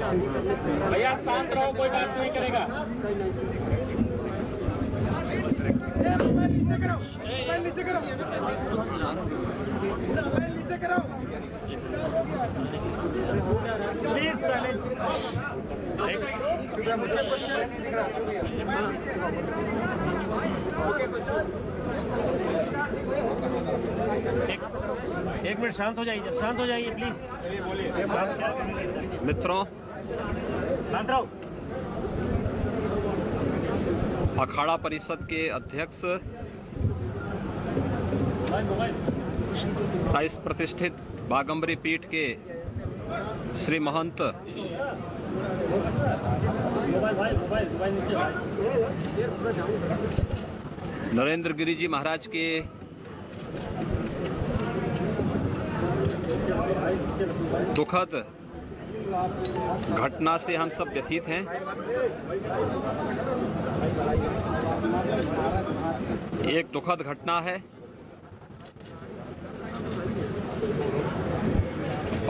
भैया शांत रहो, कोई बात नहीं करेगा। नीचे करो, नीचे करो, नीचे करो प्लीज। एक मिनट शांत हो जाइए, शांत हो जाइए प्लीज। मित्रों, शांत रहो। अखाड़ा परिषद के अध्यक्ष इस प्रतिष्ठित बागंबरी पीठ के श्री महंत नरेंद्र गिरी जी महाराज के दुखद घटना से हम सब व्यथित हैं। एक दुखद घटना है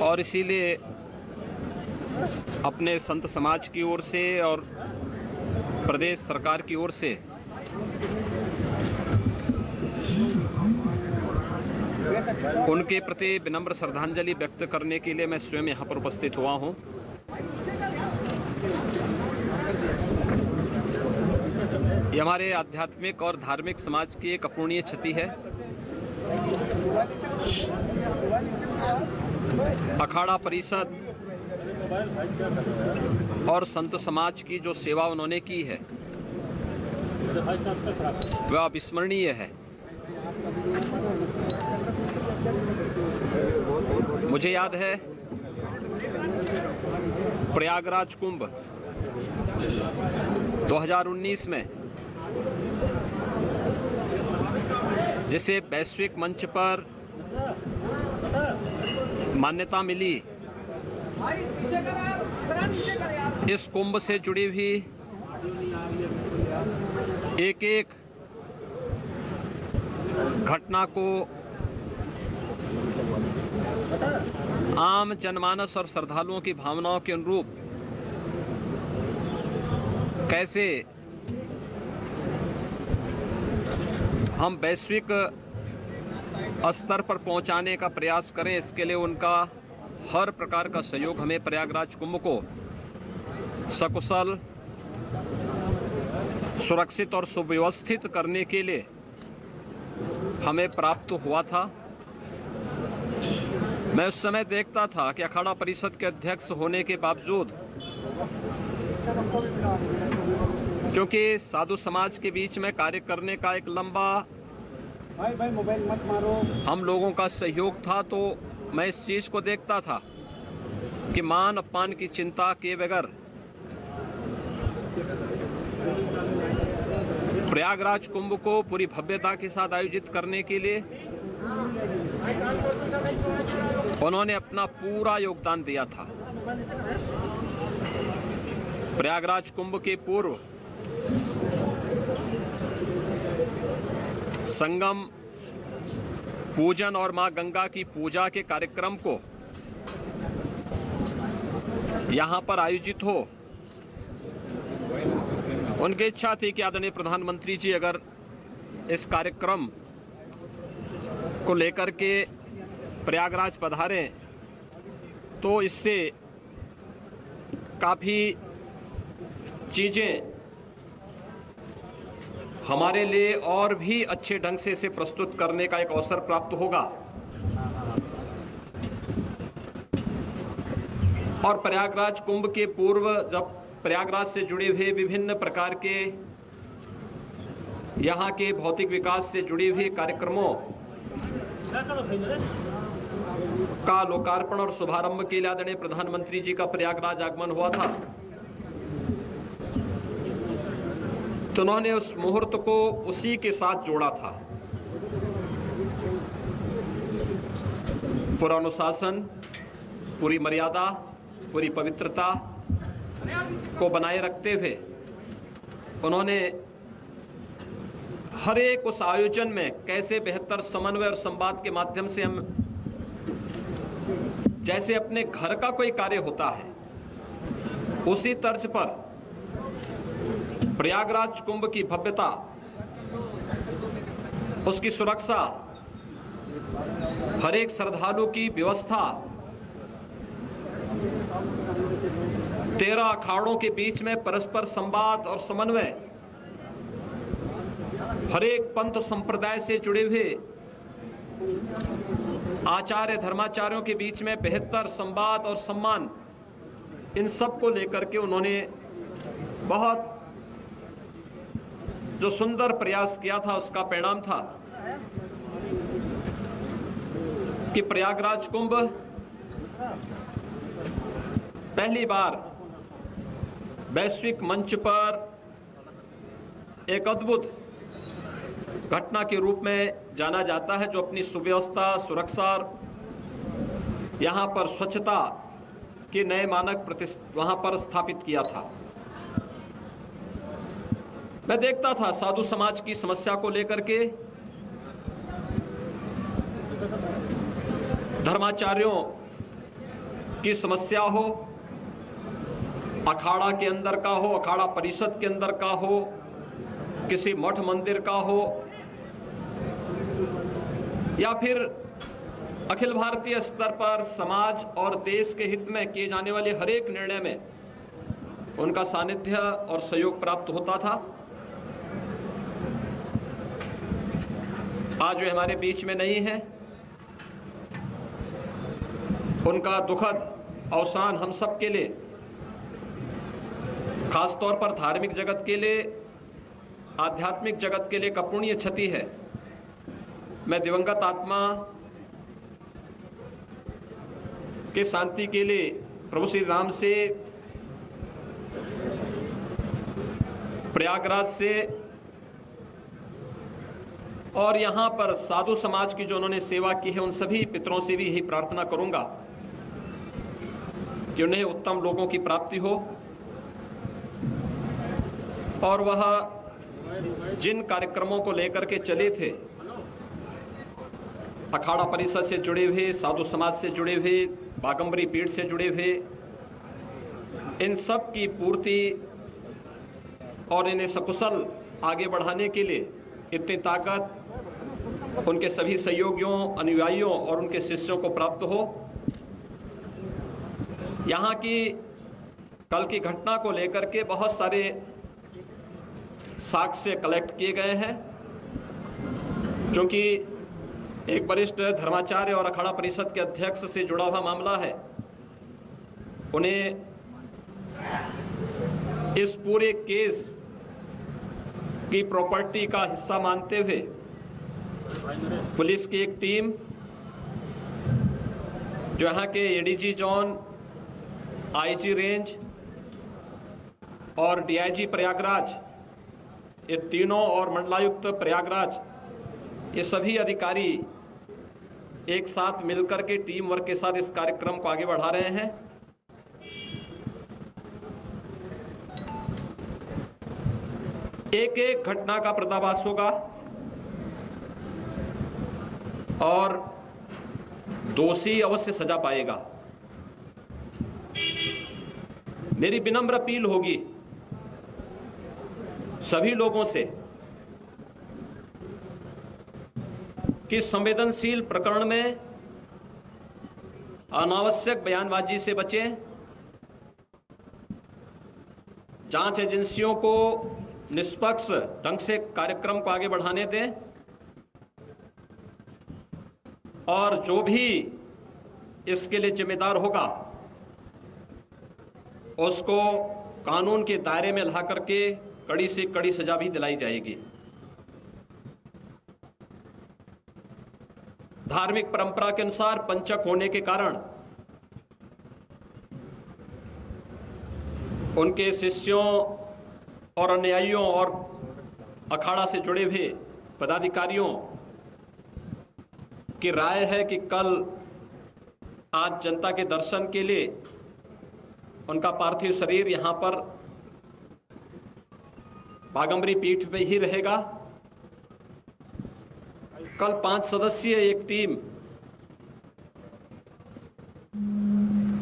और इसीलिए अपने संत समाज की ओर से और प्रदेश सरकार की ओर से उनके प्रति विनम्र श्रद्धांजलि व्यक्त करने के लिए मैं स्वयं यहाँ पर उपस्थित हुआ हूँ। ये हमारे आध्यात्मिक और धार्मिक समाज की एक अपूर्णीय क्षति है। अखाड़ा परिषद और संत समाज की जो सेवा उन्होंने की है वह अविस्मरणीय है। मुझे याद है प्रयागराज कुंभ 2019 में जिसे वैश्विक मंच पर मान्यता मिली, इस कुंभ से जुड़ी हुई एक एक घटना को आम जनमानस और श्रद्धालुओं की भावनाओं के अनुरूप कैसे हम वैश्विक स्तर पर पहुंचाने का प्रयास करें, इसके लिए उनका हर प्रकार का सहयोग हमें प्रयागराज कुंभ को सकुशल, सुरक्षित और सुव्यवस्थित करने के लिए हमें प्राप्त हुआ था। मैं उस समय देखता था कि अखाड़ा परिषद के अध्यक्ष होने के बावजूद, क्योंकि साधु समाज के बीच में कार्य करने का एक लंबा भाई मोबाइल मत मारो हम लोगों का सहयोग था, तो मैं इस चीज को देखता था कि मान अपमान की चिंता किए बगैर प्रयागराज कुंभ को पूरी भव्यता के साथ आयोजित करने के लिए उन्होंने अपना पूरा योगदान दिया था। प्रयागराज कुंभ के पूर्व संगम पूजन और मां गंगा की पूजा के कार्यक्रम को यहां पर आयोजित हो, उनकी इच्छा थी कि आदरणीय प्रधानमंत्री जी अगर इस कार्यक्रम को लेकर के प्रयागराज पधारें तो इससे काफ़ी चीज़ें हमारे लिए और भी अच्छे ढंग से इसे प्रस्तुत करने का एक अवसर प्राप्त होगा। और प्रयागराज कुंभ के पूर्व जब प्रयागराज से जुड़े हुए विभिन्न प्रकार के यहाँ के भौतिक विकास से जुड़े हुए कार्यक्रमों का लोकार्पण और शुभारंभ के लिए आदरणीय प्रधानमंत्री जी का प्रयागराज आगमन हुआ था, तो उन्होंने उस मुहूर्त को उसी के साथ जोड़ा था। पूरा अनुशासन, पूरी मर्यादा, पूरी पवित्रता को बनाए रखते हुए उन्होंने हर एक उस आयोजन में कैसे बेहतर समन्वय और संवाद के माध्यम से हम जैसे अपने घर का कोई कार्य होता है उसी तर्ज पर प्रयागराज कुंभ की भव्यता, उसकी सुरक्षा, हर एक श्रद्धालु की व्यवस्था, 13 अखाड़ों के बीच में परस्पर संवाद और समन्वय, हर एक पंथ संप्रदाय से जुड़े हुए आचार्य धर्माचार्यों के बीच में बेहतर संवाद और सम्मान, इन सब को लेकर के उन्होंने बहुत जो सुंदर प्रयास किया था, उसका परिणाम था कि प्रयागराज कुंभ पहली बार वैश्विक मंच पर एक अद्भुत घटना के रूप में जाना जाता है, जो अपनी सुव्यवस्था, सुरक्षा, यहाँ पर स्वच्छता के नए मानक वहां पर स्थापित किया था। मैं देखता था साधु समाज की समस्या को लेकर के, धर्माचार्यों की समस्या हो, अखाड़ा के अंदर का हो, अखाड़ा परिषद के अंदर का हो, किसी मठ मंदिर का हो, या फिर अखिल भारतीय स्तर पर समाज और देश के हित में किए जाने वाले हर एक निर्णय में उनका सानिध्य और सहयोग प्राप्त होता था। आज वे हमारे बीच में नहीं है, उनका दुखद अवसान हम सब के लिए, खासतौर पर धार्मिक जगत के लिए, आध्यात्मिक जगत के लिए अपूरणीय क्षति है। मैं दिवंगत आत्मा के शांति के लिए प्रभु श्री राम से, प्रयागराज से और यहाँ पर साधु समाज की जो उन्होंने सेवा की है, उन सभी पितरों से भी यही प्रार्थना करूंगा कि उन्हें उत्तम लोगों की प्राप्ति हो और वह जिन कार्यक्रमों को लेकर के चले थे, अखाड़ा परिषद से जुड़े हुए, साधु समाज से जुड़े हुए, बागंबरी पीठ से जुड़े हुए, इन सब की पूर्ति और इन्हें सकुशल आगे बढ़ाने के लिए इतनी ताकत उनके सभी सहयोगियों, अनुयायियों और उनके शिष्यों को प्राप्त हो। यहाँ की कल की घटना को लेकर के बहुत सारे साक्ष्य कलेक्ट किए गए हैं, क्योंकि एक वरिष्ठ धर्माचार्य और अखाड़ा परिषद के अध्यक्ष से जुड़ा हुआ मामला है। उन्हें इस पूरे केस की प्रॉपर्टी का हिस्सा मानते हुए पुलिस की एक टीम, जो यहाँ के एडीजी जोन, आईजी रेंज और डीआईजी प्रयागराज, ये तीनों, और मंडलायुक्त प्रयागराज, ये सभी अधिकारी एक साथ मिलकर के टीम वर्क के साथ इस कार्यक्रम को आगे बढ़ा रहे हैं। एक एक घटना का पर्दाफाश होगा और दोषी अवश्य सजा पाएगा। मेरी विनम्र अपील होगी सभी लोगों से कि संवेदनशील प्रकरण में अनावश्यक बयानबाजी से बचें, जांच एजेंसियों को निष्पक्ष ढंग से कार्यक्रम को आगे बढ़ाने दें और जो भी इसके लिए जिम्मेदार होगा उसको कानून के दायरे में ला करके कड़ी से कड़ी सजा भी दिलाई जाएगी। धार्मिक परंपरा के अनुसार पंचक होने के कारण उनके शिष्यों और अनुयायियों और अखाड़ा से जुड़े हुए पदाधिकारियों की राय है कि कल आज जनता के दर्शन के लिए उनका पार्थिव शरीर यहाँ पर बागंबरी पीठ में ही रहेगा। कल 5 सदस्यीय एक टीम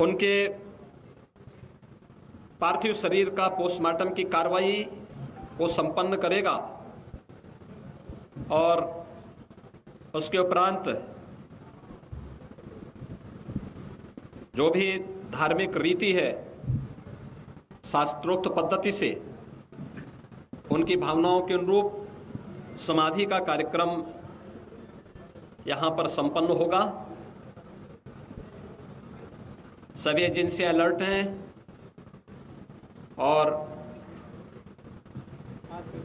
उनके पार्थिव शरीर का पोस्टमार्टम की कार्रवाई को संपन्न करेगा और उसके उपरांत जो भी धार्मिक रीति है शास्त्रोक्त पद्धति से उनकी भावनाओं के अनुरूप समाधि का कार्यक्रम यहां पर संपन्न होगा। सभी एजेंसियां अलर्ट हैं और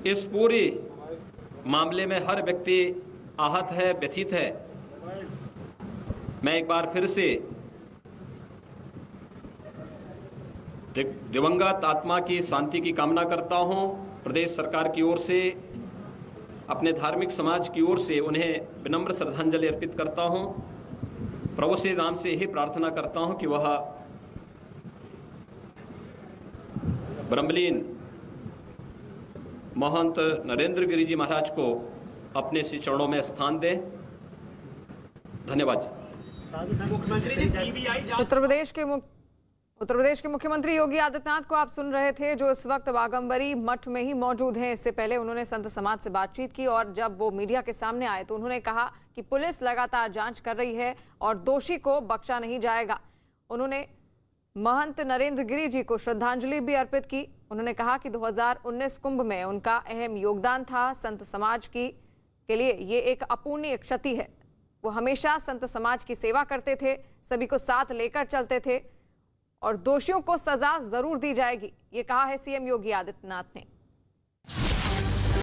इस पूरी मामले में हर व्यक्ति आहत है, व्यथित है। मैं एक बार फिर से दिवंगत आत्मा की शांति की कामना करता हूं। प्रदेश सरकार की ओर से, अपने धार्मिक समाज की ओर से उन्हें विनम्र श्रद्धांजलि अर्पित करता हूं। प्रभु श्री राम से यही प्रार्थना करता हूं कि वह ब्रह्मलीन महंत नरेंद्र गिरि जी महाराज को अपने श्री चरणों में स्थान दें। धन्यवाद। उत्तर प्रदेश के मुख्यमंत्री योगी आदित्यनाथ को आप सुन रहे थे, जो इस वक्त बागंबरी मठ में ही मौजूद हैं। इससे पहले उन्होंने संत समाज से बातचीत की और जब वो मीडिया के सामने आए तो उन्होंने कहा कि पुलिस लगातार जांच कर रही है और दोषी को बख्शा नहीं जाएगा। उन्होंने महंत नरेंद्र गिरि जी को श्रद्धांजलि भी अर्पित की। उन्होंने कहा कि 2019 कुंभ में उनका अहम योगदान था। संत समाज के लिए ये एक अपूर्णीय क्षति है। वो हमेशा संत समाज की सेवा करते थे, सभी को साथ लेकर चलते थे और दोषियों को सजा जरूर दी जाएगी, ये कहा है सीएम योगी आदित्यनाथ ने।